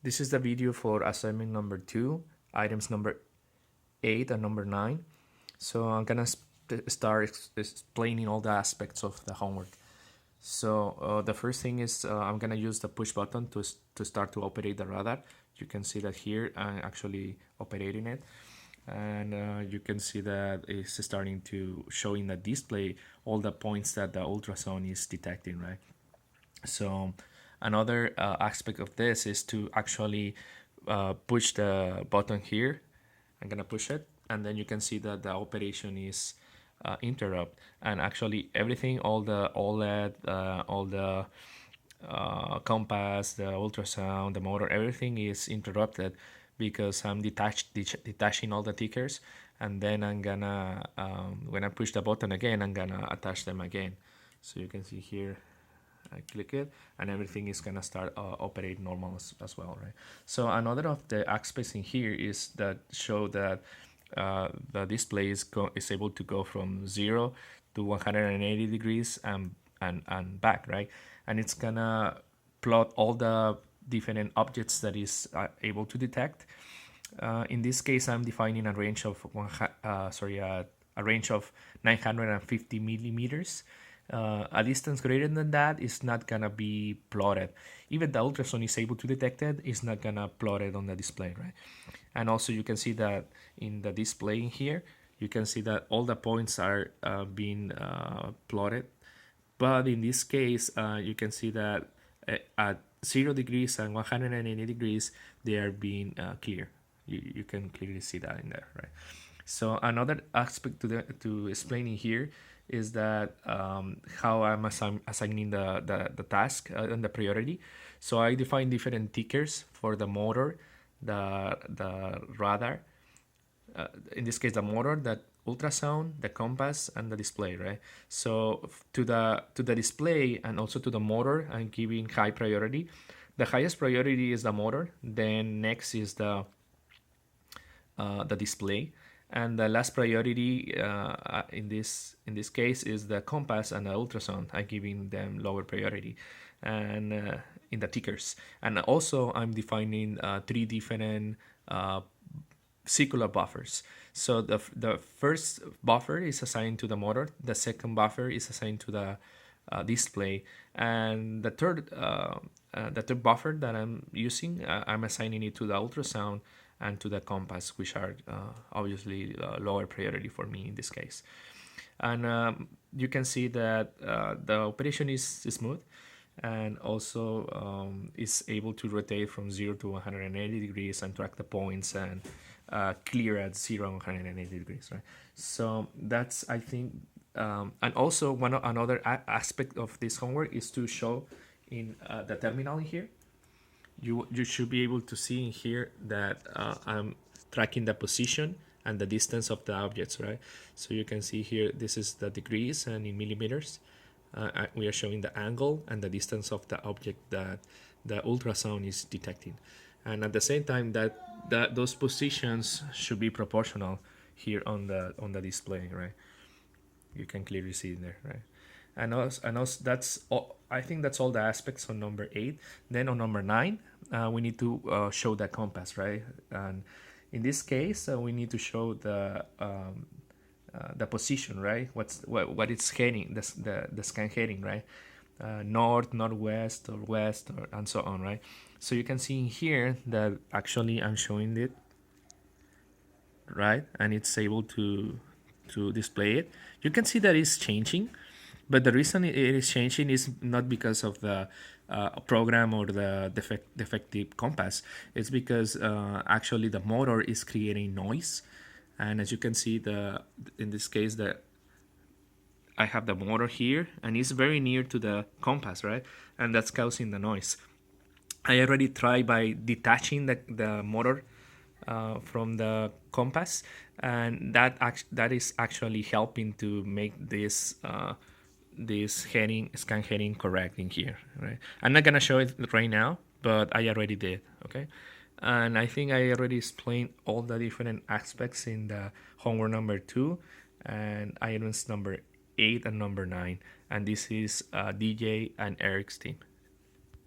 This is the video for assignment number 2, items number 8 and number 9. So I'm gonna start explaining all the aspects of the homework. So the first thing is I'm gonna use the push button to start to operate the radar. You can see that here I'm actually operating it, and you can see that it's starting to show in the display all the points that the ultrasound is detecting, right? So another aspect of this is to actually push the button here. I'm gonna push it, and then you can see that the operation is interrupt, and actually everything, all the OLED, all the compass, the ultrasound, the motor, everything is interrupted because I'm detaching all the tickers, and then I'm gonna when I push the button again, I'm gonna attach them again. So you can see here, I click it, and everything is gonna start operate normal as well, right? So another of the aspects in here is that show that the display is able to go from 0 to 180 degrees and back, right? And it's gonna plot all the different objects that is able to detect. In this case, I'm defining a range of a range of 950 millimeters. A distance greater than that is not gonna be plotted. Even the ultrasound is able to detect it, it's not gonna plot it on the display, right? And also you can see that in the display here, you can see that all the points are being plotted. But in this case, you can see that at 0 degrees and 180 degrees, they are being clear. You can clearly see that in there, right? So another aspect to explaining here is that how I'm assigning the task and the priority. So I define different tickers for the motor, the radar, in this case the motor, the ultrasound, the compass, and the display, right? So to the display and also to the motor, I'm giving high priority. The highest priority is the motor, then next is the display, and the last priority in this case is the compass and the ultrasound. I'm giving them lower priority, and in the tickers. And also I'm defining 3 different circular buffers. So the first buffer is assigned to the motor, the second buffer is assigned to the display, and the third buffer that I'm using, I'm assigning it to the ultrasound and to the compass, which are obviously lower priority for me in this case. And you can see that the operation is smooth, and also is able to rotate from 0 to 180 degrees and track the points and clear at 0 and 180 degrees, right? So that's, I think, and also another aspect of this homework is to show in the terminal here. You should be able to see in here that I'm tracking the position and the distance of the objects, right? So you can see here, this is the degrees, and in millimeters, we are showing the angle and the distance of the object that the ultrasound is detecting. And at the same time, that those positions should be proportional here on the display, right? You can clearly see in there, right? And also that's all, I think that's all the aspects on number 8. Then on number 9, we need to show the compass, right? And in this case, we need to show the position, right? What it's heading, the scan heading, right? North, northwest, or west, and so on, right? So you can see in here that actually I'm showing it, right? And it's able to display it. You can see that it's changing, but the reason it is changing is not because of the program or the defective compass. It's because actually the motor is creating noise, and as you can see, in this case, I have the motor here, and it's very near to the compass, right? And that's causing the noise. I already tried by detaching the motor from the compass, and that is actually helping to make this scan heading correct in here, right? I'm not gonna show it right now, but I already did, okay? And I think I already explained all the different aspects in the homework number 2 and items number 8 and number 9. And this is DJ and Erick's team.